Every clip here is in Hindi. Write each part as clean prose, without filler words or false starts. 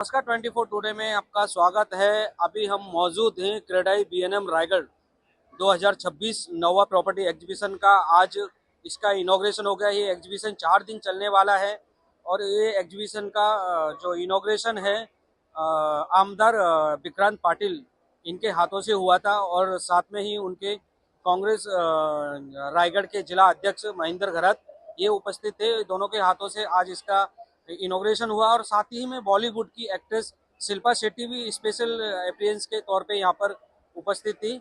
नमस्कार 24 टुडे में आपका स्वागत है। अभी हम मौजूद हैं क्रेडाई बीएनएम रायगढ़ 2026 नोवा प्रॉपर्टी एग्जीबिशन का। आज इसका इनॉग्रेशन हो गया। ये एग्जीबिशन 4 दिन चलने वाला है और ये एग्जीबिशन का जो इनॉग्रेशन है आमदार विक्रांत पाटिल इनके हाथों से हुआ था और साथ में ही उनके कांग्रेस रायगढ़ के जिला अध्यक्ष महेंद्र घरत ये उपस्थित थे। दोनों के हाथों से आज इसका इनॉग्रेशन हुआ और साथ ही में बॉलीवुड की एक्ट्रेस शिल्पा शेट्टी भी स्पेशल अपीयरेंस के तौर पे यहाँ पर उपस्थित थी।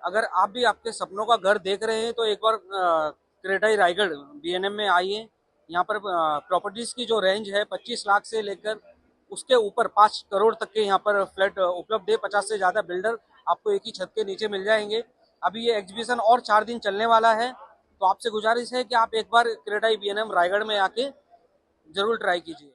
अगर आप भी आपके सपनों का घर देख रहे हैं तो एक बार क्रेडाई रायगढ़ बीएनएम में आइए। यहाँ पर प्रॉपर्टीज की जो रेंज है 25 लाख से लेकर उसके ऊपर 5 करोड़ तक के यहाँ पर फ्लैट उपलब्ध है। 50 से ज़्यादा बिल्डर आपको एक ही छत के नीचे मिल जाएंगे। अभी ये एग्जीबिशन और 4 दिन चलने वाला है, तो आपसे गुजारिश है कि आप एक बार क्रेडाई बीएनएम रायगढ़ में आके जरूर ट्राई कीजिए।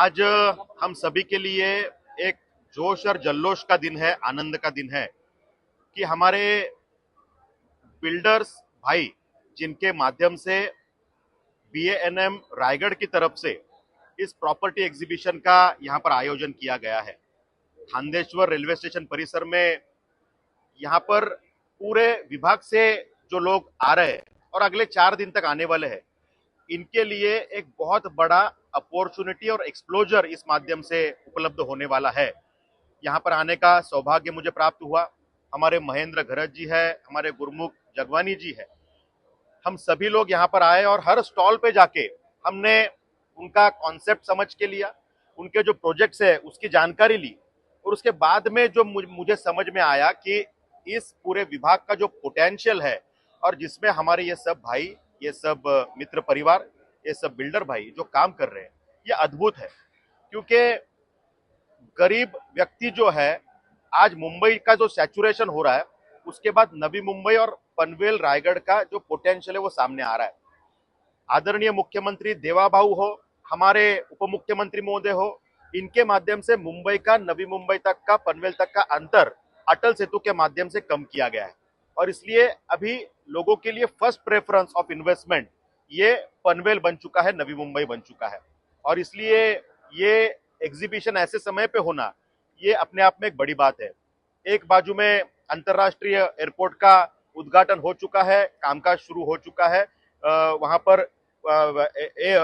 आज हम सभी के लिए एक जोश और जल्लोष का दिन है, आनंद का दिन है कि हमारे बिल्डर्स भाई जिनके माध्यम से बीएएनएम रायगढ़ की तरफ से इस प्रॉपर्टी एग्जीबिशन का यहाँ पर आयोजन किया गया है। खांदेश्वर रेलवे स्टेशन परिसर में यहाँ पर पूरे विभाग से जो लोग आ रहे हैं और अगले 4 दिन तक आने वाले हैं, इनके लिए एक बहुत बड़ा अपॉर्चुनिटी और एक्सप्लोजर इस माध्यम से उपलब्ध होने वाला है। यहाँ पर आने का सौभाग्य मुझे प्राप्त हुआ। हमारे महेंद्र घरत जी है, हमारे गुरमुख जगवानी जी है, हम सभी लोग यहाँ पर आए और हर स्टॉल पे जाके हमने उनका कॉन्सेप्ट समझ के लिया, उनके जो प्रोजेक्ट्स है उसकी जानकारी ली और उसके बाद में जो मुझे समझ में आया कि इस पूरे विभाग का जो पोटेंशियल है और जिसमें हमारे ये सब भाई, ये सब मित्र परिवार, ये सब बिल्डर भाई जो काम कर रहे हैं, ये अद्भुत है। क्योंकि गरीब व्यक्ति जो है, आज मुंबई का जो सैचुरेशन हो रहा है, उसके बाद नवी मुंबई और पनवेल रायगढ़ का जो पोटेंशियल है वो सामने आ रहा है। आदरणीय मुख्यमंत्री देवाभाऊ हो, हमारे उप मुख्यमंत्री महोदय हो, इनके माध्यम से मुंबई का नवी मुंबई तक का, पनवेल तक का अंतर अटल सेतु के माध्यम से कम किया गया है और इसलिए अभी लोगों के लिए फर्स्ट प्रेफरेंस ऑफ इन्वेस्टमेंट ये पनवेल बन चुका है, नवी मुंबई बन चुका है। और इसलिए ये एग्जीबिशन ऐसे समय पे होना, ये अपने आप में एक बड़ी बात है। एक बाजू में अंतर्राष्ट्रीय एयरपोर्ट का उद्घाटन हो चुका है, कामकाज शुरू हो चुका है, वहां पर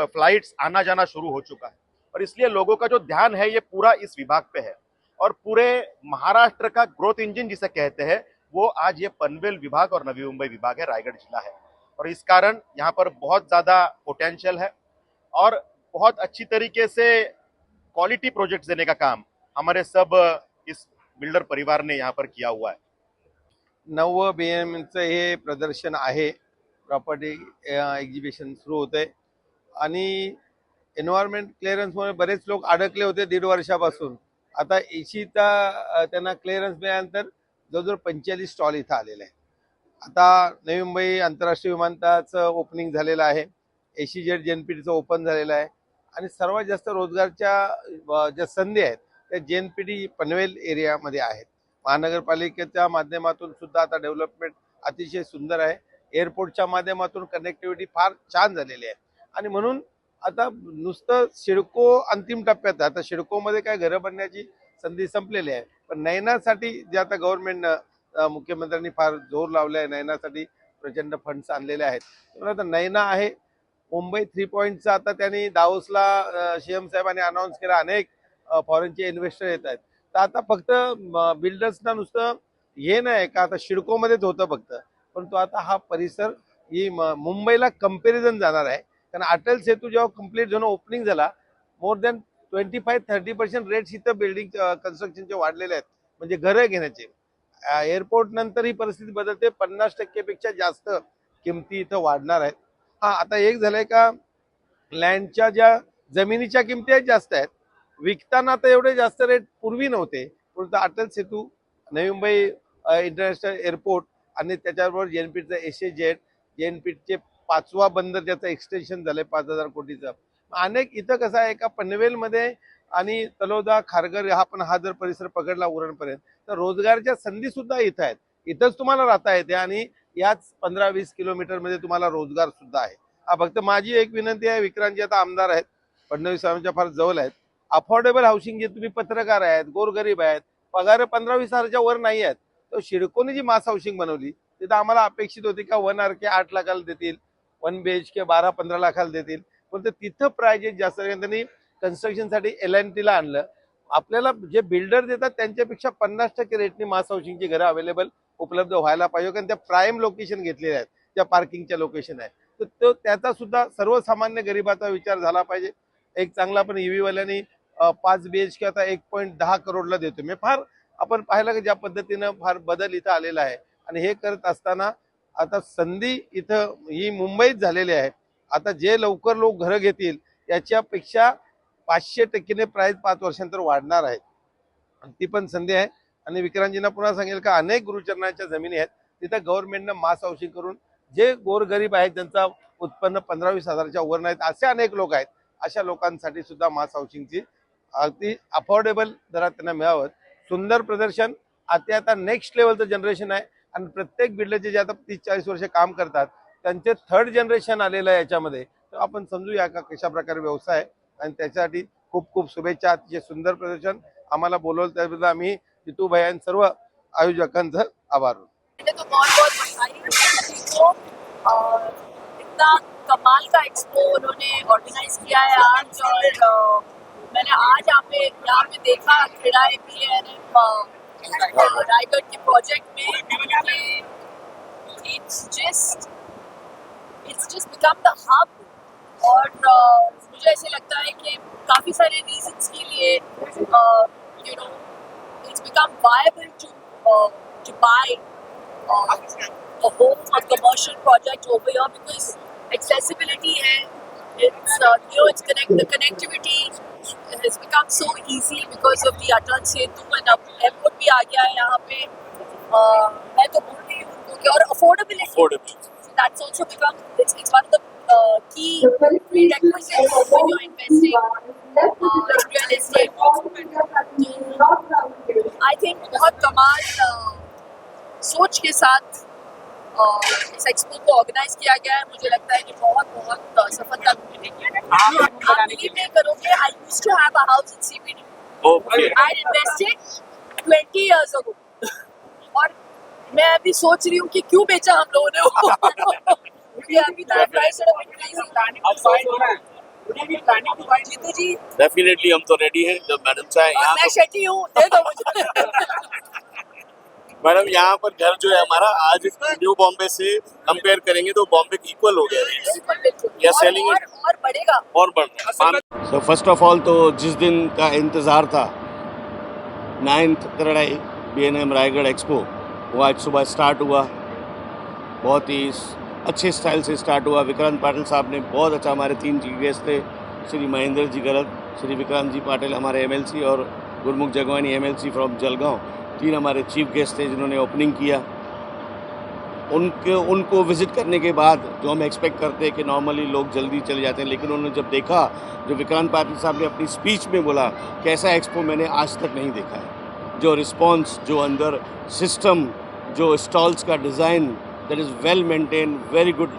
फ्लाइट्स आना जाना शुरू हो चुका है और इसलिए लोगों का जो ध्यान है ये पूरा इस विभाग पे है और पूरे महाराष्ट्र का ग्रोथ इंजन जिसे कहते हैं वो आज ये पनवेल विभाग और नवी मुंबई विभाग है, रायगढ़ जिला है। और इस कारण यहाँ पर बहुत ज्यादा पोटेंशियल है और बहुत अच्छी तरीके से क्वालिटी प्रोजेक्ट देने का काम हमारे सब इस बिल्डर परिवार ने यहाँ पर किया हुआ है। 9व बीएमचं हे प्रदर्शन आहे, प्रॉपर्टी एक्झिबिशन सुरू होते आणि एन्व्हायरमेंट क्लिअरन्समुळे बरेच लोक अडकले होते 1.5 वर्षापासून। आता एशीचा त्यांना क्लिअरन्स मिळाल्यानंतर जवळजवळ 45 स्टॉल इथं आलेले आहेत। आता नवी मुंबई आंतरराष्ट्रीय विमानतळाचं ओपनिंग झालेलं आहे, एशीजेड जेएनपीटीचं ओपन झालेलं आहे आणि सर्वात जास्त रोजगारच्या ज्या संधी आहेत त्या जेएनपीटी पनवेल एरियामध्ये आहेत। महानगरपालिकेच्या माध्यमातून सुद्धा आता डेव्हलपमेंट अतिशय सुंदर आहे, एअरपोर्टच्या माध्यमातून कनेक्टिव्हिटी फार छान झालेली आहे आणि म्हणून आता नुसतं सिडको अंतिम टप्प्यात आहे। आता सिडकोमध्ये काय घरं बनण्याची संधी संपलेली आहे, पण नयनासाठी जे आता गव्हर्नमेंटनं मुख्यमंत्र्यांनी फार जोर लावला आहे, नयनासाठी प्रचंड फंड्स आणलेले आहेत। तर आता नयना आहे, मुंबई 3 पॉईंटचा आता त्यांनी दावोसला सीएम साहेबांनी अनाऊन्स केला, अनेक फॉरेनचे इन्व्हेस्टर येत आहेत। तर आता फक्त बिल्डर्सना नुसतं हे नाही का आता सिडकोमध्येच होतं फक्त, परंतु आता हा परिसर ही मुंबईला कंपॅरिझन जाणार आहे। कारण अटल सेतू जेव्हा कंप्लीट झालं, ओपनिंग झाला, मोर दॅन 25-30% रेट्स इथं बिल्डिंग कन्स्ट्रक्शनचे वाढलेले आहेत, म्हणजे घरं घेण्याचे। एअरपोर्ट नंतर ही परिस्थिती बदलते, 50% पेक्षा जास्त किमती इथं वाढणार आहेत। हा आता एक झालंय का लँडच्या ज्या जमिनीच्या किमती जास्त आहेत, विकताना तर एवढे जास्त रेट पूर्वी नव्हते, परंतु अटल सेतू, नवी मुंबई इंटरनॅशनल एअरपोर्ट आणि त्याच्याबरोबर जेएनपीटीचं एशीजेड, जेएनपीटीचे 5वा बंदर ज्याचं एक्सटेन्शन झालंय 5,000 कोटीचं। अनेक इथं कसं आहे का पनवेलमध्ये आणि तलोदा, खारघर हा जर परिसर पकडला उरणपर्यंत तर रोजगारच्या संधी सुद्धा इथं आहेत। इथंच तुम्हाला राहता येते आणि याच 15-20 किलोमीटर मध्ये तुम्हाला रोजगार सुद्धा आहे। फक्त माझी एक विनंती आहे, विक्रांतजी आता आमदार आहेत, फडणवीस साहेबांच्या फार जवळ आहेत, अफोर्डेबल हाऊसिंग, जे तुम्ही पत्रकार आहेत, गोरगरीब आहेत, पगार 15-20 हजाराच्या वर नाही आहेत, तर सिडकोने जी मास हाऊसिंग बनवली तिथं आम्हाला अपेक्षित होती का 1 RK 8 लाखाला देतील, 1 BHK 12-15 लाखाला देतील, पण तिथं प्राइजेस जास्त त्यांनी कन्स्ट्रक्शनसाठी LNT ला आणलं। आपल्याला जे बिल्डर देतात त्यांच्यापेक्षा 50% रेटनी मास हाऊसिंगची घरं अवेलेबल उपलब्ध व्हायला पाहिजे, कारण त्या प्राईम लोकेशन घेतलेल्या आहेत, त्या पार्किंगच्या लोकेशन आहेत। तर तो त्याचा सुद्धा सर्वसामान्य गरिबाचा विचार झाला पाहिजे। एक चांगला पण ईव्ही वाल्यांनी 5 BHK आता 1.10 करोडला देतो। मी फार आपण पाहिलं की ज्या पद्धतीनं फार बदल इथं आलेला आहे आणि हे करत असताना आता संधी इथं ही मुंबईत झालेली आहे। आता जे लवकर लोक घरं घेतील याच्यापेक्षा 500% प्राइस 5 वर्षांतर वाढणार आहे, ती पण संधी आहे। आणि विक्रांतजींना पुन्हा सांगेल का अनेक गुरुचरणाच्या जमिनी आहेत तिथं गव्हर्नमेंटनं मास हाऊसिंग करून जे गोरगरीब आहेत, ज्यांचा उत्पन्न 15-20 हजाराच्या वर नाहीत, असे अनेक लोक आहेत, अशा लोकांसाठी सुद्धा मास हाऊसिंगची अगदी अफोर्डेबल दरात त्यांना मिळावं. सुंदर प्रदर्शन. आता नेक्स्ट लेवलचं जनरेशन आहे आणि प्रत्येक बिल्डरचे जे आता 30-40 वर्ष काम करतात त्यांचे थर्ड जनरेशन आलेलं आहे याच्यामध्ये. तर आपण समजूया का कशा प्रकारे व्यवसाय आहे आणि त्याच्यासाठी खूप खूप शुभेच्छा. अतिशय सुंदर प्रदर्शन. आम्हाला बोलवलं त्याबद्दल आम्ही जितू भैया आणि सर्व आयोजकांचं आभार. तो बहुत बहुत बधाई को इतना कमाल का एक्सपो उन्होंने ऑर्गेनाइज किया है आज. और मैंने आज यहाँ पे देखा क्रेडाई बीएनएम रायगढ़ के प्रोजेक्ट में it's just become the hub. और मुझे ऐसे लगता है कि काफ़ी सारे रीजंस के लिए you know it's become viable to buy a home, a commercial project over here because accessibility है. It's it's the connectivity has become so easy because of the Atal Setu and अब airport भी आ गया है यहाँ पे. मैं तो बोल रही हूँ उनको कि और affordability. So that's also become it's one of the key prerequisites when you're investing in real estate. I think बहुत कमाल सोच के साथ इस एक्सपो को ऑर्गेनाइज किया गया है. मुझे लगता है कि बहुत बहुत सफलता मिलेगी. आप बिलीव नहीं करोगे, I used to have a house in CBD. Okay. I invested 20 years ago. और मैं अभी सोच रही हूँ कि क्यों बेचा हम लोगों ने वो. क्योंकि अभी तो प्राइस जीतू जी डेफिनेटली हम तो रेडी हैं. जब मैडम चाहे और यहाँ मैं शेट्टी हूँ, दे दो मुझे. मैडम यहाँ पर घर जो है हमारा आज न्यू बॉम्बे से कंपेयर करेंगे तो बॉम्बे की इक्वल हो गया रेट्स. बिल्कुल बिल्कुल. We are selling it. और बढ़ेगा. और बढ़ रहा है. सो फर्स्ट ऑफ ऑल तो जिस दिन का इंतज़ार था 9th CREDAI BNM Raigarh expo वो आज सुबह स्टार्ट हुआ. बहुत ही अच्छे स्टाइल से स्टार्ट हुआ. विक्रांत पाटिल साहब ने बहुत अच्छा, हमारे 3 चीफ गेस्ट थे, श्री महेंद्र जी गरग, श्री विक्रांत जी पाटिल हमारे एमएलसी और गुरमुख जगवानी एमएलसी फ्रॉम जलगांव, 3 हमारे चीफ गेस्ट थे जिन्होंने ओपनिंग किया. उनको विज़िट करने के बाद जो हम एक्सपेक्ट करते हैं कि नॉर्मली लोग जल्दी चले जाते हैं, लेकिन उन्होंने जब देखा जो विक्रांत पाटिल साहब ने अपनी स्पीच में बोला कि ऐसा एक्सपो मैंने आज तक नहीं देखा है. जो रिस्पॉन्स, जो अंदर सिस्टम, जो स्टॉल्स का design, that is well maintain, very good,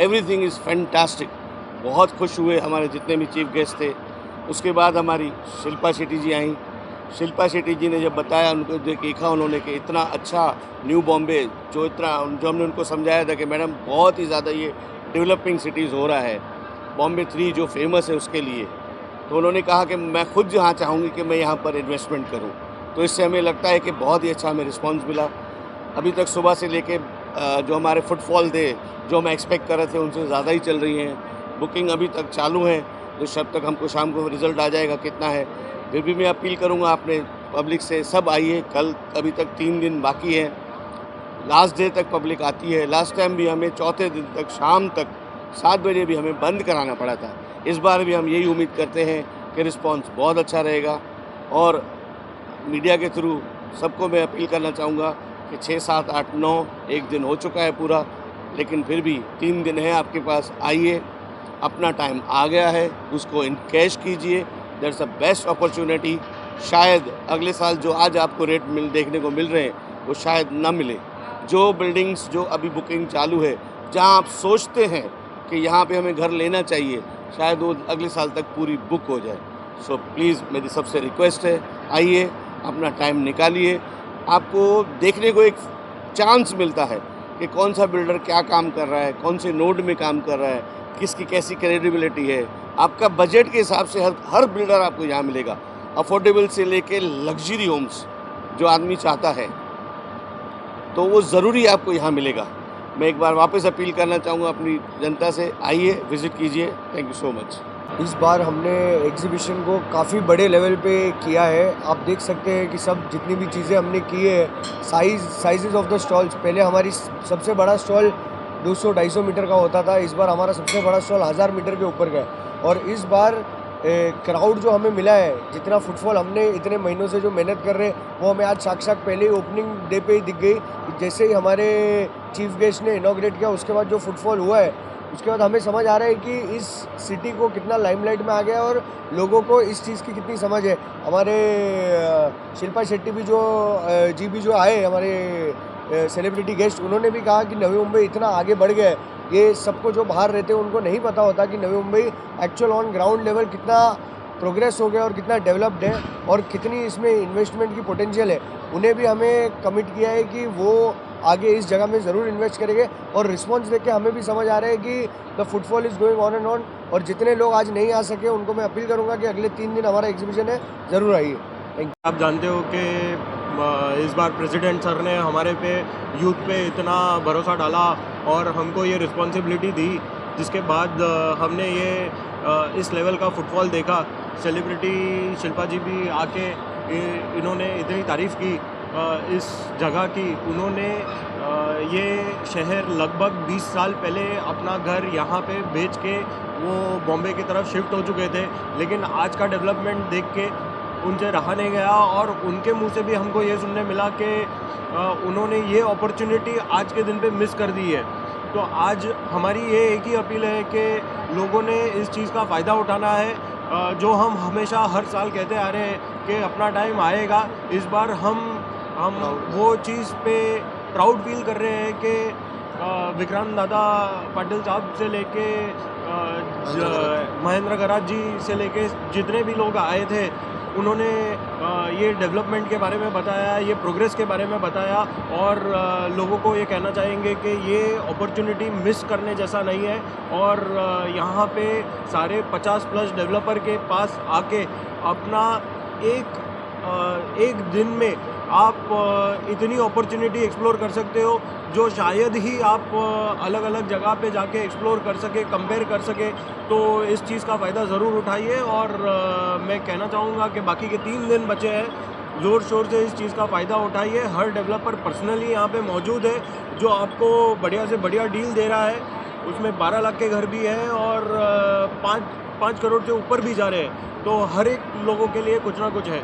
everything is fantastic. बहुत खुश हुए हमारे जितने भी चीफ गेस्ट थे. उसके बाद हमारी शिल्पा शेट्टी जी आई. शिल्पा शेट्टी जी ने जब बताया, उनको देखा उन्होंने कि इतना अच्छा न्यू बॉम्बे जो हमने उनको समझाया था कि मैडम बहुत ही ज़्यादा ये डेवलपिंग सिटीज़ हो रहा है, बॉम्बे 3 जो फेमस है उसके लिए, तो उन्होंने कहा कि मैं खुद यहाँ चाहूँगी कि मैं यहाँ पर इन्वेस्टमेंट करूँ. तो इससे हमें लगता है कि बहुत ही अच्छा हमें रिस्पॉन्स मिला. अभी तक सुबह से लेके जो हमारे फुटफॉल थे, जो हम एक्सपेक्ट कर रहे थे उनसे ज़्यादा ही चल रही हैं. बुकिंग अभी तक चालू है, तो जब तक हमको शाम को रिज़ल्ट आ जाएगा कितना है. फिर भी मैं अपील करूंगा अपने पब्लिक से, सब आइए. कल अभी तक 3 दिन बाकी हैं, लास्ट डे तक पब्लिक आती है. लास्ट टाइम भी हमें चौथे दिन तक शाम तक 7 बजे भी हमें बंद कराना पड़ा था. इस बार भी हम यही उम्मीद करते हैं कि रिस्पांस बहुत अच्छा रहेगा. और मीडिया के थ्रू सबको मैं अपील करना चाहूँगा कि 6, 7, 8, 9 एक दिन हो चुका है पूरा, लेकिन फिर भी 3 दिन है आपके पास. आइए, अपना टाइम आ गया है, उसको इनकैश कीजिए. That's a best opportunity. शायद अगले साल जो आज आपको रेट देखने को मिल रहे हैं वो शायद ना मिले. जो बिल्डिंग्स जो अभी बुकिंग चालू है, जहां आप सोचते हैं कि यहाँ पे हमें घर लेना चाहिए, शायद वो अगले साल तक पूरी बुक हो जाए. सो प्लीज़ मेरी सबसे रिक्वेस्ट है, आइए, अपना टाइम निकालिए. आपको देखने को एक चांस मिलता है कि कौन सा बिल्डर क्या काम कर रहा है, कौन से नोड में काम कर रहा है, किसकी कैसी क्रेडिबिलिटी है. आपका बजट के हिसाब से हर बिल्डर आपको यहाँ मिलेगा. अफोर्डेबल से लेके लग्जरी होम्स जो आदमी चाहता है, तो वो ज़रूरी आपको यहाँ मिलेगा. मैं एक बार वापस अपील करना चाहूँगा अपनी जनता से, आइए, विज़िट कीजिए. Thank you so much. इस बार हमने एग्जीबिशन को काफ़ी बड़े लेवल पे किया है. आप देख सकते हैं कि सब जितनी भी चीज़ें हमने की है, साइजेस ऑफ द स्टॉल्स, पहले हमारी सबसे बड़ा स्टॉल 200-250 मीटर का होता था. इस बार हमारा सबसे बड़ा स्टॉल 1000 मीटर के ऊपर का है. और इस बार क्राउड जो हमें मिला है, जितना फुटफॉल हमने इतने महीनों से जो मेहनत कर रहे हैं, वो हमें आज साक्षात पहले ही ओपनिंग डे पे ही दिख गई. जैसे ही हमारे चीफ गेस्ट ने इनॉग्रेट किया, उसके बाद जो फुटफॉल हुआ है उसके बाद हमें समझ आ रहा है कि इस सिटी को कितना लाइमलाइट में आ गया है और लोगों को इस चीज़ की कितनी समझ है। हमारे शिल्पा शेट्टी भी जो आए हमारे सेलिब्रिटी गेस्ट, उन्होंने भी कहा कि नवी मुंबई इतना आगे बढ़ गया है, ये सबको जो बाहर रहते हैं उनको नहीं पता होता कि Navi Mumbai actual on ground level कितना प्रोग्रेस हो गया और कितना डेवलप्ड है और कितनी इसमें इन्वेस्टमेंट की पोटेंशियल है। उन्हें भी हमें कमिट किया है कि वो आगे इस जगह में ज़रूर इन्वेस्ट करेंगे और रिस्पॉन्स देख के हमें भी समझ आ रहा है कि the footfall is going on and on. और जितने लोग आज नहीं आ सके उनको मैं अपील करूंगा कि अगले 3 दिन हमारा एग्जीबिशन है, ज़रूर आइए। Thank you. आप जानते हो कि इस बार प्रेसिडेंट सर ने हमारे पे यूथ पे इतना भरोसा डाला और हमको ये रिस्पॉन्सिबिलिटी दी, जिसके बाद हमने ये इस लेवल का फुटफॉल देखा। सेलिब्रिटी शिल्पा जी भी आके इन्होंने इतनी तारीफ़ की इस जगह की। उन्होंने ये शहर लगभग 20 साल पहले अपना घर यहाँ पे बेच के वो बॉम्बे की तरफ शिफ्ट हो चुके थे, लेकिन आज का डेवलपमेंट देख के उनसे रहा नहीं गया और उनके मुंह से भी हमको ये सुनने मिला कि उन्होंने ये अपॉर्चुनिटी आज के दिन पे मिस कर दी है। तो आज हमारी ये एक ही अपील है कि लोगों ने इस चीज़ का फ़ायदा उठाना है। जो हम हमेशा हर साल कहते आ रहे हैं कि अपना टाइम आएगा, इस बार हम वो चीज़ पे प्राउड फील कर रहे हैं कि विक्रांत दादा पाटिल साहब से लेके महेंद्र गराज जी से लेके जितने भी लोग आए थे, उन्होंने ये डेवलपमेंट के बारे में बताया, ये प्रोग्रेस के बारे में बताया और लोगों को ये कहना चाहेंगे कि ये अपॉर्चुनिटी मिस करने जैसा नहीं है। और यहाँ पे सारे 50+ डेवलपर के पास आके अपना एक दिन में आप इतनी अपॉर्चुनिटी एक्सप्लोर कर सकते हो जो शायद ही आप अलग अलग जगह पे जाके एक्सप्लोर कर सके, कंपेयर कर सके। तो इस चीज़ का फ़ायदा ज़रूर उठाइए और मैं कहना चाहूँगा कि बाकी के 3 दिन बचे हैं, ज़ोर शोर से इस चीज़ का फ़ायदा उठाइए। हर डेवलपर पर्सनली यहाँ पे मौजूद है जो आपको बढ़िया से बढ़िया डील दे रहा है। उसमें 12 लाख के घर भी हैं और 5 करोड़ से ऊपर भी जा रहे हैं। तो हर एक लोगों के लिए कुछ ना कुछ है।